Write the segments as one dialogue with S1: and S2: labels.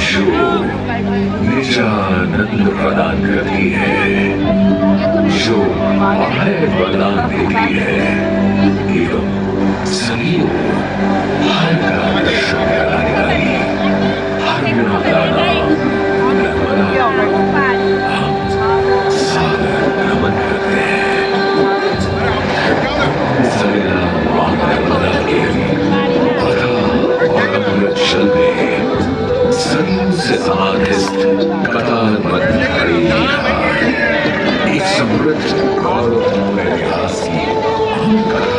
S1: जो निजानंद प्रदान करती है, जो अभय वरदान देती है, एवं सभी हर का दर्शन कराने वाली हर विनोदा नाम नर्मदा। हम सागर नमन करते हैं। सवेरा मां नर्मदा के अथाह और अमृत जल में सदियों से समाधिस्थ कतारबद्ध खड़ी धार एक समृद्ध गौरवपूर्ण इतिहास की हम कथा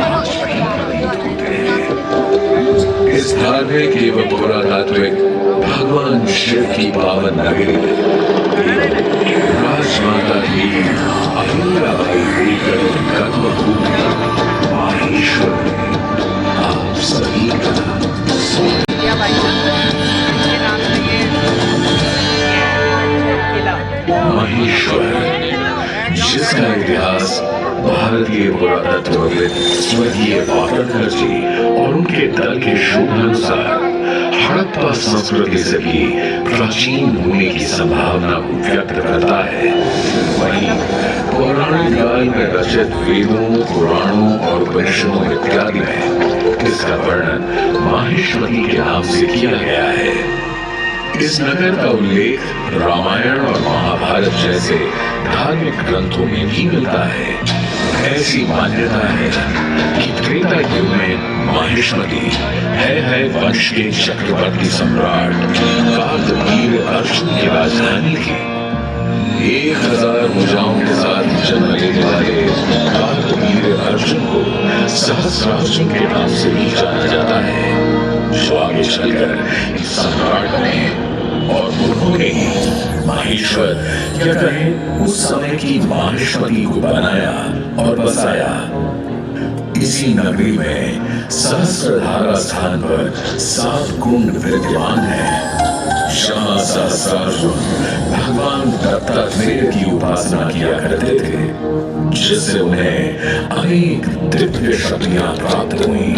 S1: आज भी प्रतीत होते हैं। इस धार्मिक एवं पुरातात्विक भगवान शिव की पावन नगरी में राजमाता की अहिल्याबाई होकर कर्मभूमि माहेश्वर में आप सभी का महेश्वर, जिसका इतिहास भारतीय पुरातत्वविद स्वर्गीय वाकरकर जी और उनके दल के शोधानुसार हड़प्पा संस्कृति से भी प्राचीन होने की संभावना को व्यक्त करता है। वहीं पौराणिक काल में रचित वेदों, पुराणों और उपनिषदों इत्यादि में इसका वर्णन माहेश्वरी के नाम से किया गया है। इस नगर का उल्लेख रामायण और महाभारत जैसे धार्मिक ग्रंथों में भी मिलता है। ऐसी मान्यता है कि त्रेता युग में माहेश्वरी है वंश के चक्रवर्ती सम्राट कार्तवीर्य अर्जुन की राजधानी थी। 1000 भुजाओं के साथ जन्म लेने वाले कार्तवीर्य अर्जुन को सहस्रार्जुन के नाम से भी जाना जाता है, जो आगे चलकर सम्राट बने और उन्होंने ही माहेश्वर या कहें उस समय की माहेश्वरी को बनाया और बसाया। इसी नगरी में सहस्त्रधारा स्थान पर 7 कुंड विद्यमान है, जहाँ सहस्रार्जुन भगवान दत्तात्रेय की उपासना किया करते थे, जिससे उन्हें अनेक दिव्य शक्तियां प्राप्त हुई।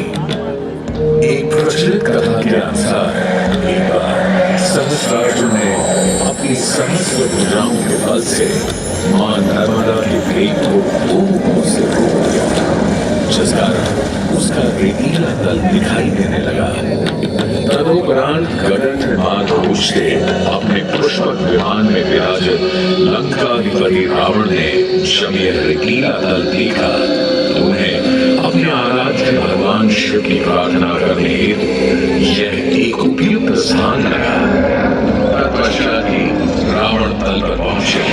S1: एक प्रचलित कथा के अनुसार एक बार सहस्रार्जुन ने अपनी सहस्र भुजाओं के बल से मां नर्मदा के वेग को 2 गुणों से रोक दिया, जिस कारण उसका रेतीला तल दिखाई देने लगा। तदुपरांत गगन में मात पूछते अपने पुष्पक विमान में विराजित लंकाधिपति रावण ने जब यह रेतीला तल देखा तो उन्हें अपने आराध्य भगवान शिव की प्रार्थना करने हेतु यह एक उपयुक्त स्थान लगा। तत्पश्चात ही रावण तल पर पहुंचे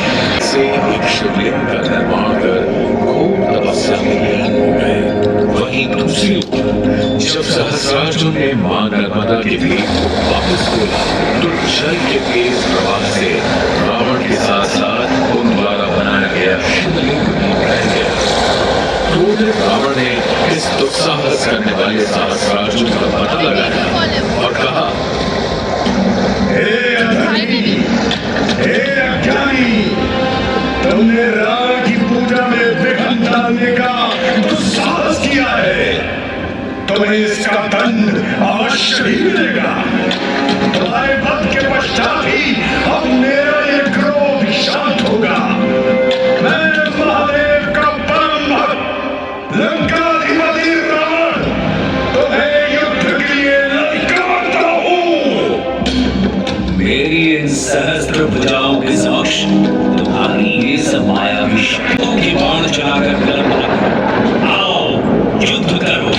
S1: से एक शिवलिंग का निर्माण कर घोर तपस्या में लीन हो गए। वहीं दूसरी ओर जब सहस्रार्जुन ने मां नर्मदा के वेग को वापस खोला तो जल के तेज प्रवाह से रावण के साथ साथ उन द्वारा बनाया गया शिवलिंग भी बह गया। क्रोधित रावण ने इस दुस्साहस करने वाले सहस्रार्जुन का पता लगाया और कहा, हे अज्ञानी, तुमने राम की पूजा में विघ्न डालने का दुस्साहस किया है। तुम्हें इसका दंड अवश्य ही मिलेगा। तुम्हारे वध के पश्चात ही अब मेरा ये क्रोध शांत होगा। मैं महादेव का परम भक्त लंकाधिपति रावण तुम्हें युद्ध के लिए ललकारता हूं। मेरी इन सहस्त्र भुजाओं के समक्ष तुम्हारी ये सब मायावी शक्तियों की बाण चलाकर कलम रखो। आओ युद्ध करो।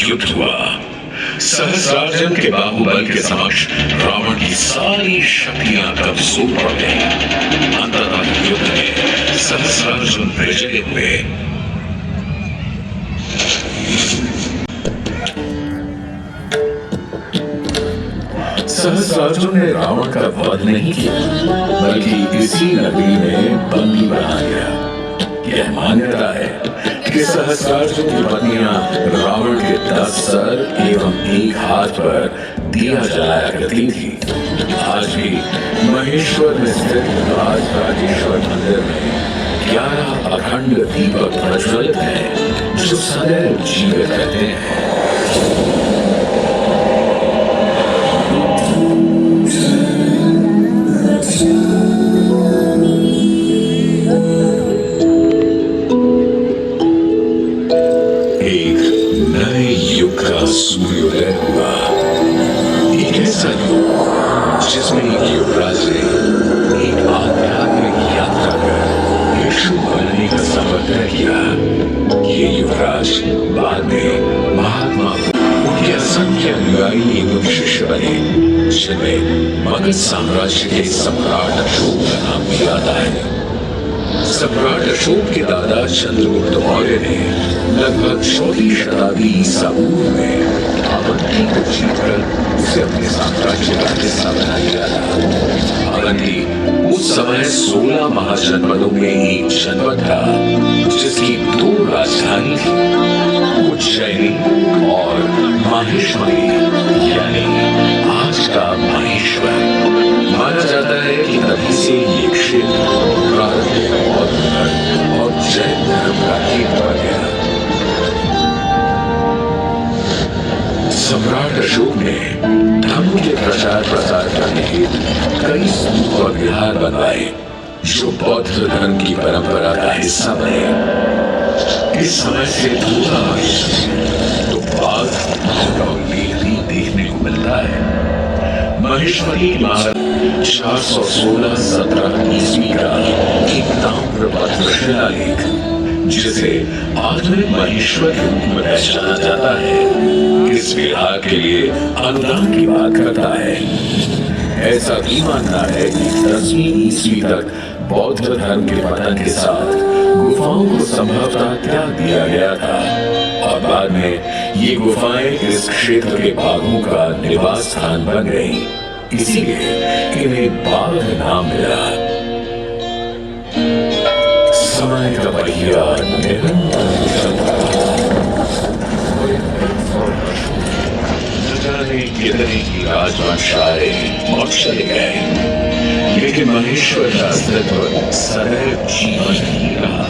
S1: युद्ध हुआ। सहस्रार्जुन अर्जुन के बाहुबल के समक्ष रावण की सारी शक्तियां कमजोर पड़ गई। अंततः युद्ध में सहस्रार्जुन विजयी हुए। सहस्रार्जुन ने रावण का वध नहीं किया, बल्कि इसी नगरी में बंदी बना दिया। यह मान्यता है कि सहस्रार्जुन की पत्नियां रावण के 10 सर एवं एक हाथ पर दिया जलाया करती थी। आज भी महेश्वर में स्थित राजराजेश्वर मंदिर में 11 अखंड दीपक प्रज्वलित हैं, जो सदैव जीवित रहते हैं। सूर्योदय हुआ। एक ऐसा युग जिसमें युवराज ने एक आध्यात्मिक यात्रा कर भिक्षु बनने का सफर तय किया। ये युवराज बाद में महात्मा उनके असंख्य अनुयायी एवं शिष्य बने, जिनमें मगध साम्राज्य के सम्राट अशोक का नाम भी आता है। सम्राट अशोक के दादा चंद्रगुप्त मौर्य ने लगभग 4वीं शताब्दी ईसा पूर्व में अवंती को जीतकर उसे अपने साम्राज्य का हिस्सा बना लिया था। अवंती उस समय 16 महाजनपदों में एक जनपद था, जिसकी 2 राजधानी थी, उज्जैनी और माहेश्वरी, यानी आज का महेश्वर। माना जाता है कि तभी से ये क्षेत्र प्रारंभिक बौद्ध धर्म और जैन धर्म का केंद्र बन गया। सम्राट अशोक ने धर्म के प्रचार प्रसार करने हेतु कई स्तूप और विहार बनवाए, जो बौद्ध धर्म की परंपरा का हिस्सा बने। इस समय से थोड़ा तो बाघ और बेहतरीन देखने को मिलता है। महेश्वरी इमारत 416-17 ईस्वी का एक ताम्रपत्र शिलालेख, जिसे आधुनिक महेश्वर के रूप में पहचाना जाता है, इस विहार के लिए अनुदान की बात करता है। ऐसा भी मानना है कि 10वीं ईस्वी तक बौद्ध धर्म के पतन के साथ गुफाओं को संभवतः त्याग दिया गया था और बाद में ये गुफाएं इस क्षेत्र के बाघों का निवास स्थान बन गईं। इसीलिए इन्हें बाघ नाम मिला। समय का पहिया निरंतर चलता न जाने कितने ही राजवंश आए और चले गए, लेकिन महेश्वर का अस्तित्व सदैव जीवन ही रहा।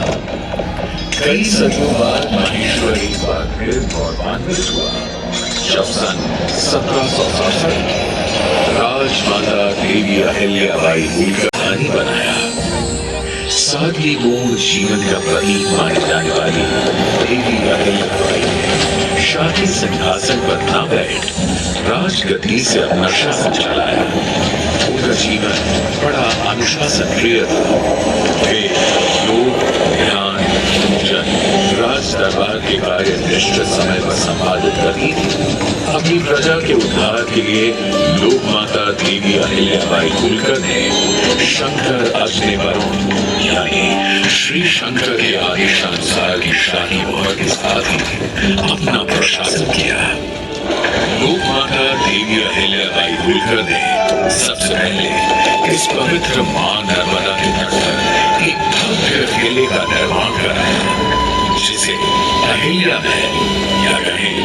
S1: कई सदियों बाद महेश्वर एक बार फिर गौरवान्वित हुआ, जब सन 1767 राजमाता देवी अहिल्याबाई होलकर रानी बनाया। सादगी पूर्ण जीवन का प्रतीक मानी जाने वाली देवी अहिल्याबाई ने शाही सिंहासन पर न बैठ राजगद्दी से अपना शासन चलाया। उनका जीवन बड़ा अनुशासन प्रिय था। वे योग, ध्यान, पूजन, राज दरबार के कार्य निश्चित समय पर संपादित करती थी। अपनी प्रजा के उद्धार के लिए लोक माता देवी अहिल्याबाई होलकर ने शंकर अग्निवरुण यानी श्री शंकर के आदेशानुसार की शाही मोहर के साथ ही अपना प्रशासन किया। लोक माता देवी अहिल्याबाई होलकर ने सबसे पहले इस पवित्र मां नर्मदा के तट पर एक भव्य किले का निर्माण कराया, जिसे अहिल्या महल या कहें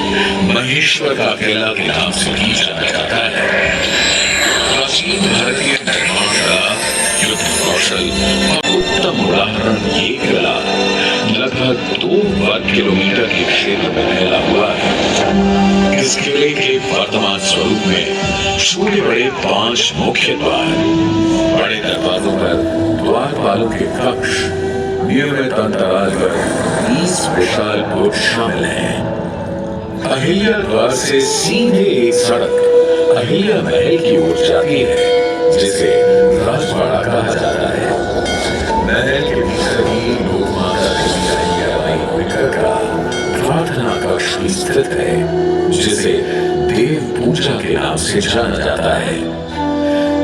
S1: महेश्वर का किला के नाम से भी जाना जाता है। प्राचीन भारतीय निर्माण का युद्ध कौशल और उत्तम उदाहरण ये किला लगभग 2 वर्ग किलोमीटर के क्षेत्र में फैला हुआ है। इस किले के वर्तमान स्वरूप में छोटे बड़े 5 मुख्य द्वार, बड़े दरवाजों पर द्वारपालों के कक्ष, नियमित अंतराल पर 20 विशाल बुर्ज शामिल हैं। अहिल्या द्वार से सीधे एक सड़क अहिल्या महल की ओर जाती है, जिसे राजवाड़ा कहा जाता है। महल के भीतर ही लोक माता देवी अहिल्याबाई होलकर का प्रार्थना कक्ष भी स्थित है, जिसे देव पूजा के नाम से जाना जाता है।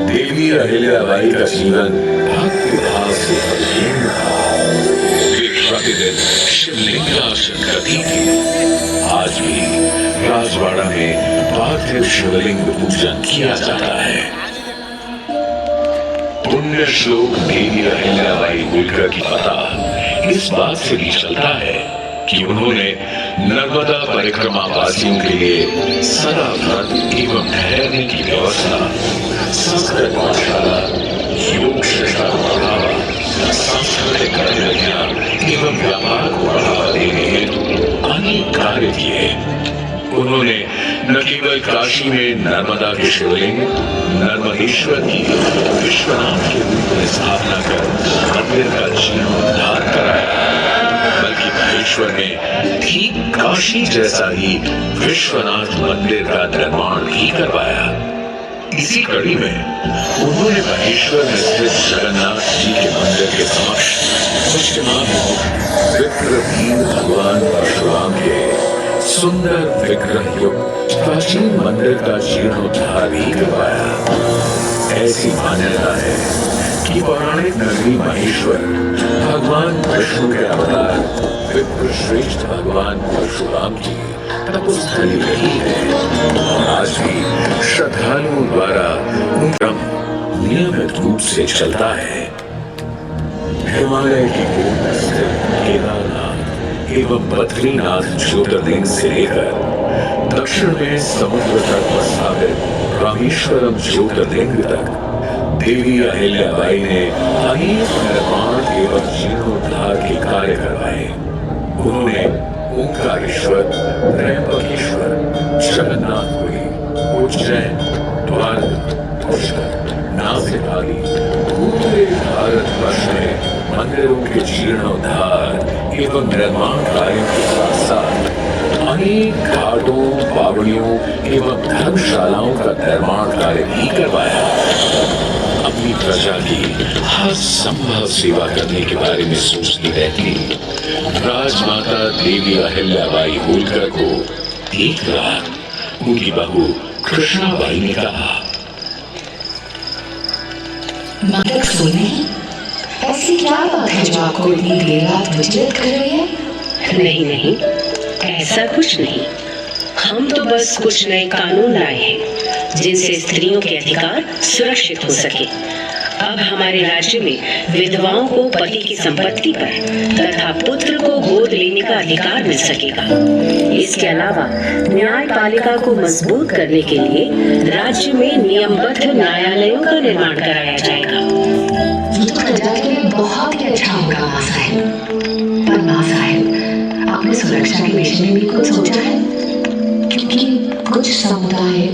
S1: देवी अहिल्याबाई का जीवन भक्ति भाव से परिपूर्ण था। वे प्रतिदिन शिवलिंग का अर्चन करती थी। आज भी राजवाड़ा में पार्थिव शिवलिंग पूजन किया जाता है। पुण्य श्लोक देवी अहिल्याबाई होलकर की पता इस बात से भी चलता है कि उन्होंने नर्मदा परिक्रमा वासियों के लिए सदा व्रत एवं ठहरने की व्यवस्था, संस्कृत पाठशाला, योग शिक्षा को बढ़ावा, सांस्कृतिक गतिविधियां एवं व्यापार को बढ़ावा देने हेतु अनेक कार्य किए। उन्होंने न केवल काशी में नर्मदा के शिवलिंग नर्मदेश्वर की विश्वनाथ के रूप में स्थापना कर मंदिर का जीर्णोद्धार कराया, बल्कि महेश्वर में ठीक काशी जैसा ही विश्वनाथ मंदिर का निर्माण भी करवाया। इसी कड़ी में उन्होंने महेश्वर में स्थित जगन्नाथ जी के मंदिर के समक्ष विग्रहहीन भगवान परशुराम के सुंदर विग्रह युक्त प्राचीन मंदिर का जीर्णोद्धार भी करवाया। ऐसी मान्यता है कि पौराणिक नगरी महेश्वर भगवान विष्णु के अवतार विप्र श्रेष्ठ भगवान परशुराम की तपस्थली रही है। आज भी श्रद्धालुओं द्वारा क्रम नियमित रूप से चलता है। हिमालय की गोद में स्थित केदारनाथ एवं बद्रीनाथ ज्योतिर्लिंग से लेकर दक्षिण में समुद्र तट पर स्थापित रामेश्वरम ज्योतिर्लिंग तक देवी अहिल्याबाई ने अनेक निर्माण एवं जीर्णोद्धार के कार्य करवाए। उन्होंने ओंकारेश्वर, त्र्यंबकेश्वर, जगन्नाथपुरी, उज्जैन, द्वारका, पुष्कर, नासिक आदि पूरे भारतवर्ष में मंदिरों के जीर्णोद्धार एवं निर्माण कार्यों के साथ साथ अनेक घाटों, बावड़ियों एवं धर्मशालाओं का निर्माण कार्य भी करवाया। अपनी प्रजा की हर संभव सेवा करने के बारे में सोचती रहती राजमाता देवी अहिल्याबाई होलकर को एक रात उनकी बहू कृष्णाबाई ने कहा,
S2: माता सुने, ऐसी क्या बात है जो आपको इतनी देर रात विचलित कर रही है?
S3: नहीं नहीं, ऐसा कुछ नहीं। हम तो बस कुछ नए कानून लाए हैं जिनसे स्त्रियों के अधिकार सुरक्षित हो सके। अब हमारे राज्य में विधवाओं को पति की संपत्ति पर तथा पुत्र को गोद लेने का अधिकार मिल सकेगा। इसके अलावा न्यायपालिका को मजबूत करने के लिए राज्य में नियमबद्ध न्यायालयों का निर्माण कराया जाएगा।
S2: ये तो प्रजा के लिए बहुत ही अच्छा होगा माँ साहब। पर माँ साहब, आपने सुरक्षा के विषय में भी कुछ सोचा है? क्योंकि कुछ समुदाय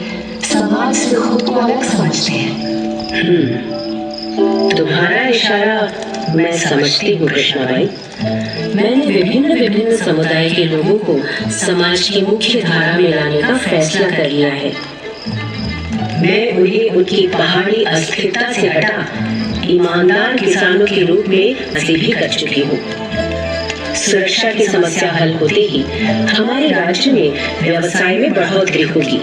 S2: समाज से खुद को अलग समझते हैं।
S3: तुम्हारा इशारा मैं समझती हूँ कृष्णाबाई। मैंने विभिन्न समुदाय के लोगों को समाज की मुख्य धारा में लाने का फैसला कर लिया है। मैं उन्हें उनकी पहाड़ी अस्थिरता से हटा ईमानदार किसानों के रूप में ऐसे भी कर चुकी हूँ। सुरक्षा की समस्या हल होते ही हमारे राज्य में व्यवसाय में बढ़ोतरी होगी।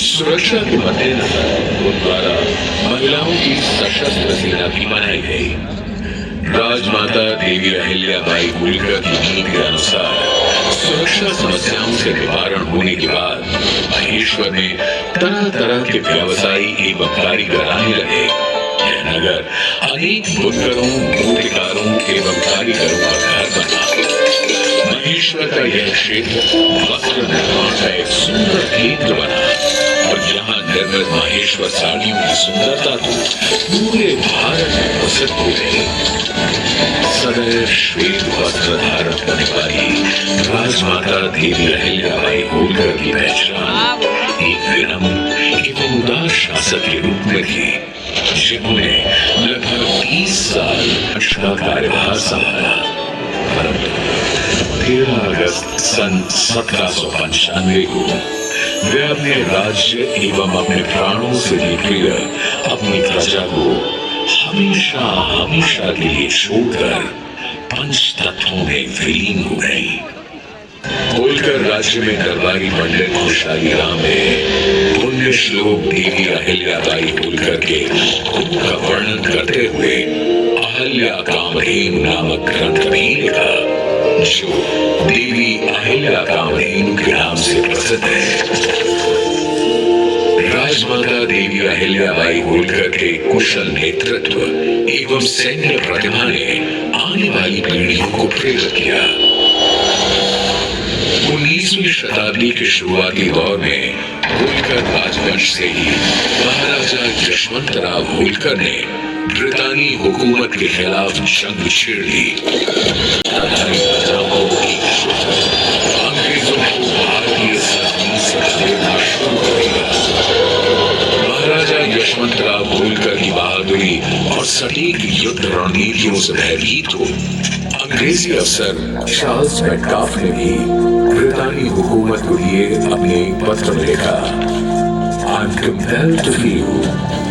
S1: सुरक्षा के मद्देनजर उन द्वारा महिलाओं की सशस्त्र सेना भी बनाई गई। राजमाता देवी अहिल्याबाई होलकर की नीति के अनुसार सुरक्षा समस्याओं से निवारण होने के बाद महेश्वर में तरह तरह के व्यवसायी एवं कारीगर आने लगे। यह नगर अनेक बुनकरों, मूर्तिकारों एवं कारीगरों का घर बना। महेश्वर का यह क्षेत्र वस्त्र निर्माण का एक सुंदर केंद्र बना और यहाँ निर्मित महेश्वर साड़ियों की सुंदरता तो पूरे भारत में प्रसिद्ध हो गई। सदैव श्वेत वस्त्र धारण करने वाली राजमाता देवी अहिल्याबाई होलकर की पहचान एक विनम्र एवं उदार शासक के रूप में थी, जिन्होंने लगभग 30 साल का कार्यभार संभाला। परंतु 13 अगस्त सन 1795 को वे अपने राज्य एवं अपने प्राणों से भी प्रिय अपनी प्रजा को हमेशा हमेशा के लिए छोड़कर पंच तत्वों में विलीन हो गई। होलकर राज्य में दरबारी पंडित खुशहाली राम ने पुण्य श्लोक देवी अहिल्याबाई होलकर के गुण का वर्णन करते हुए अहिल्या कामधेनु नामक ग्रंथ भी लिखा, जो देवी अहिल्या कामधेनु के नाम से प्रसिद्ध है। राजमाता देवी अहिल्याबाई होलकर के कुशल नेतृत्व एवं सैन्य प्रतिभा ने आने वाली पीढ़ियों को प्रेरित किया। 19वीं शताब्दी के शुरुआती दौर में होलकर राजवंश से ही महाराजा यशवंतराव होलकर ने ब्रितानी हुकूमत के खिलाफ जंग छेड़ ली। अंग्रेजों को भारतीय सरजमीन से खदेड़ना शुरू कर दिया। महाराजा यशवंतराव होलकर की बहादुरी और सटीक युद्ध रणनीतियों से भयभीत हो अंग्रेजी अफसर चार्ल्स मेटकाफ ने भी ब्रितानी हुकूमत को लिए अपने पत्र में लिखा, I am compelled to feel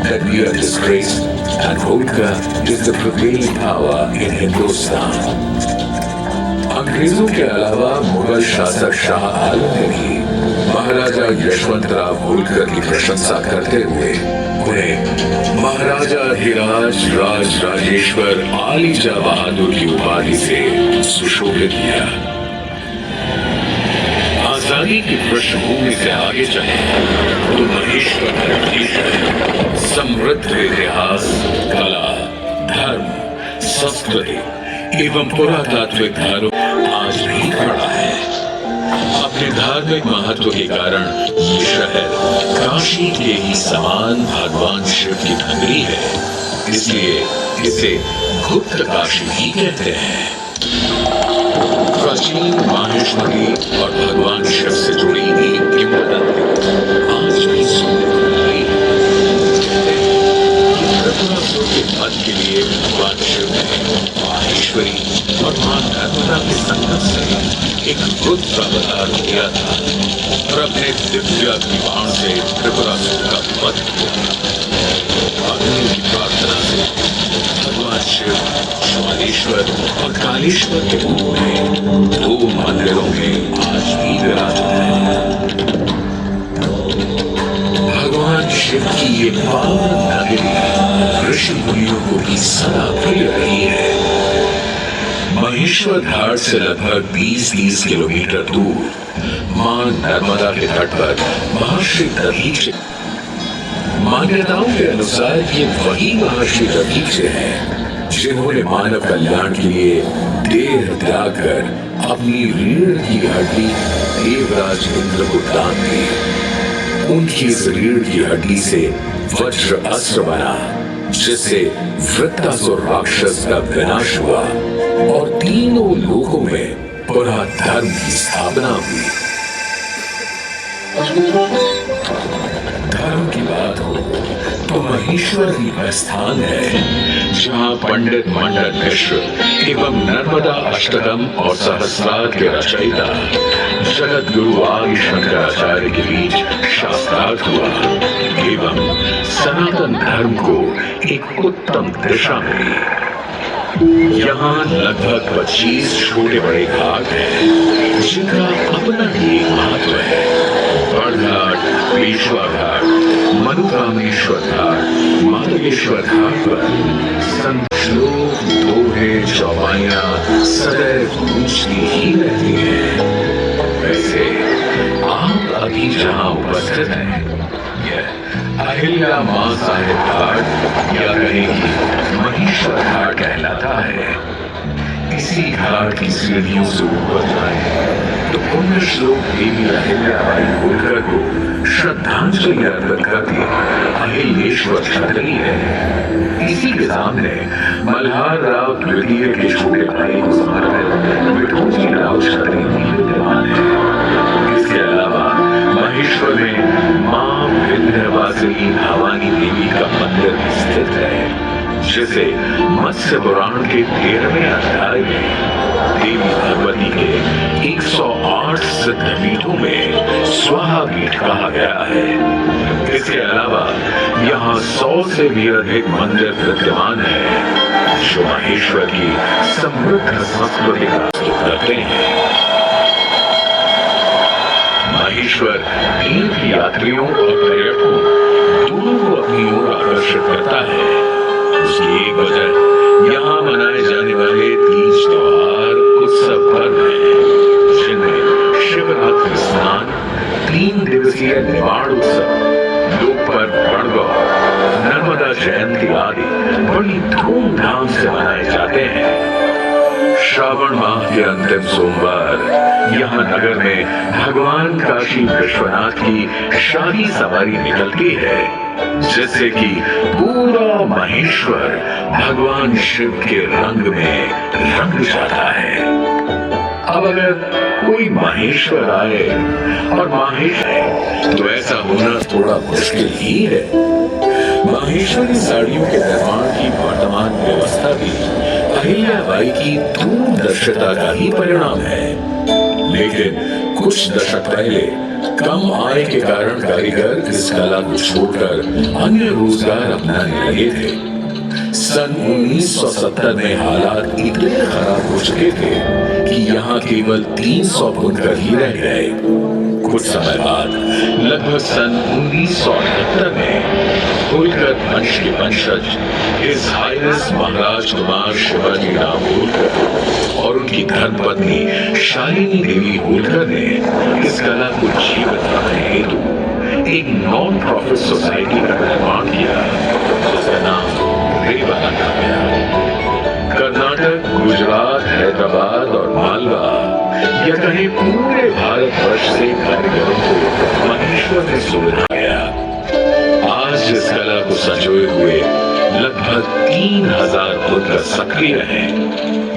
S1: that we are disgraced and Holkar is the prevailing power in Hindustan. अंग्रेजों के अलावा मुगल शासक शाह आलम ने भी महाराजा यशवंतराव होलकर की प्रशंसा करते हुए उन्हें महाराजा धीराज राज राजेश्वर आलीजा बहादुर की उपाधि से सुशोभित किया। आजादी की पृष्ठभूमि से आगे चले तो महेश्वर धर्म समृद्ध इतिहास, कला, धर्म, संस्कृति एवं पुरातात्विक धरोहर आज भी खड़ा है। अपने धार्मिक महत्व के कारण ये शहर काशी के ही समान भगवान शिव की नगरी है, इसलिए इसे गुप्त काशी भी कहते हैं। प्राचीन माहेश्वरी और भगवान शिव से जुड़ी एक किंवदंती आज भी सुनने को मिलती है। त्रिपुरासुर के वध के लिए भगवान शिव ने माहेश्वरी और मां नर्मदा के संगम से एक रुद्र अवतार किया था और अपने दिव्य बाण से त्रिपुरासुर का वध किया। अग्नि की प्रार्थना से भगवान शिव ज्वालेश्वर और कालेश्वर के रूप में 2 मंदिरों में आज भी विराजमान है। भगवान शिव की ये पावन नगरी ऋषि मुनियों को भी सदा प्रिय रही है। महेश्वर घाट से लगभग 20-30 किलोमीटर दूर मां नर्मदा के तट पर महर्षि दधीचि। मान्यताओं के अनुसार ये वही महर्षि दधीचि हैं जिन्होंने मानव कल्याण के लिए देह त्याग कर अपनी रीढ़ की हड्डी देवराज इंद्र को दान दी। उनकी इस रीढ़ की हड्डी से वज्र अस्त्र बना, जिससे वृत्तासुर राक्षस का विनाश हुआ और तीनों लोकों में पुनः धर्म की स्थापना हुई। धर्म की बात हो तो महेश्वर ही वह स्थान है जहाँ पंडित मंडन मिश्र एवं नर्मदा अष्टकम और सहस्रार्थ के रचयिता जगत गुरु आदि शंकराचार्य के बीच शास्त्रार्थ हुआ एवं सनातन धर्म को एक उत्तम दिशा मिली। यहाँ लगभग 25 छोटे बड़े घाट हैं जिनका अपना ही एक महत्व है। बड़घाट, पेशवा घाट, मनुकामेश्वर घाट, माधवेश्वर घाट पर संत श्लोक, दोहे, चौपाइयां सदैव गूंजती ही रहती हैं। वैसे आप अभी जहाँ उपस्थित हैं यह अहिल्या मां साहिब घाट या कहें कि महेश्वर घाट कहलाता है। इसी घाट की सीढ़ियों से ऊपर जाए तो पुण्य श्लोक देवी अहिल्याबाई होलकर को श्रद्धांजलि अर्पित करती अहिलेश्वर छतरी है। इसी के सामने मल्हार राव द्वितीय के छोटे भाई को समर्पित विठोजी राव छतरी भी विद्यमान है। इसके अलावा महेश्वर में मां विंध्यवासिनी भवानी देवी का मंदिर स्थित है, जिसे मत्स्य पुराण के 13वें अध्याय में देवी भगवती के 108 सिद्ध पीठों में स्वाहापीठ कहा गया है। इसके अलावा यहाँ 100 से भी अधिक मंदिर विद्यमान है जो महेश्वर की समृद्ध संस्कृति का प्रस्तुत करते हैं। महेश्वर तीर्थ यात्रियों और पर्यटकों दोनों को अपनी ओर आकर्षित करता है। उसकी एक वजह यहाँ मनाए जाने वाले तीज त्योहार उत्सव पर्व है, जिनमें शिवरात्रि स्नान, 3 दिवसीय निवाड़ उत्सव, लोक पर्व गणगौर, नर्मदा जयंती आदि बड़ी धूमधाम से मनाए जाते हैं। श्रावण माह के अंतिम सोमवार यहाँ नगर में भगवान काशी विश्वनाथ की शाही सवारी निकलती है, जिससे कि पूरा महेश्वर भगवान शिव के रंग में रंग जाता है। अब अगर कोई महेश्वर आए और माहेश है तो ऐसा होना थोड़ा मुश्किल ही है। माहेश्वरी साड़ियों के निर्माण की वर्तमान व्यवस्था भी अहिल्याबाई की दूरदर्शिता का ही परिणाम है। लेकिन कुछ दशक पहले कम आय के कारण कारीगर इस कला को छोड़कर अन्य रोजगार अपनाने लगे थे। सन 1970 में हालात इतने खराब हो चुके थे कि यहाँ केवल 300 बुनकर ही रह गए। कुछ समय बाद लगभग सन 1978 में होलकर वंश के वंशज हिज हाइनेस महाराज कुमार शिवाजी राव होलकर और उनकी धर्मपत्नी शालिनी देवी होलकर ने इस कला को जीवित रखने हेतु एक नॉन प्रॉफिट सोसाइटी का निर्माण किया, जिसका नाम रेवा रखा गया। कर्नाटक, गुजरात, हैदराबाद और मालवा या कहीं पूरे भारतवर्ष से कारीगरों को महेश्वर में सुविधा गया। आज इस कला को संजोए हुए लगभग 3000 बुनकर सक्रिय हैं।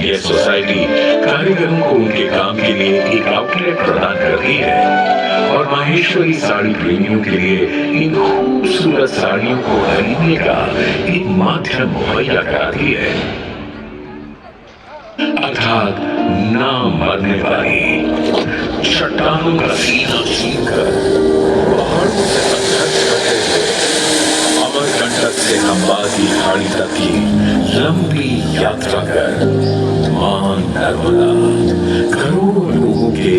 S1: यह सोसाइटी कारीगरों को उनके काम के लिए एक आउटलेट प्रदान करती है और माहेश्वरी साड़ी प्रेमियों के लिए इन खूबसूरत साड़ियों को खरीदने का एक माध्यम मुहैया कराती है। अर्थात ना मरने वाली चट्टानों का सीना छीनकर पहाड़ों से संघर्ष करते हुए अमरकंटक से अंबाजी खाड़ी तक की लंबी यात्रा कर मां नर्मदा करोड़ों लोगों के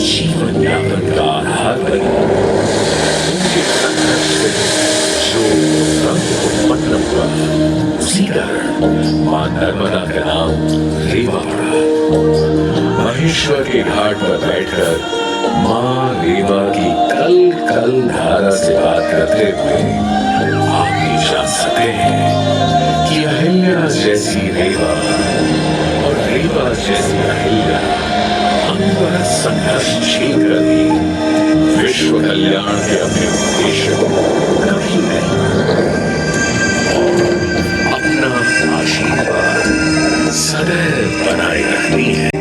S1: जीवन यापन का आधार बनी। उनके संघर्ष से जो रंग उत्पन्न हुआ, उसी कारण मां नर्मदा का नाम रेवा पड़ा। महेश्वर के घाट पर बैठकर मां रेवा की कल कल धारा से बात करते हुए आप ये जान सकते हैं कि अहिल्या जैसी रेवा और रेवा जैसी अहिल्या अनवरत संघर्ष झेल कर भी विश्व कल्याण के अपने उद्देश्य को कभी नहीं और अपना आशीर्वाद सदैव बनाए रखती है।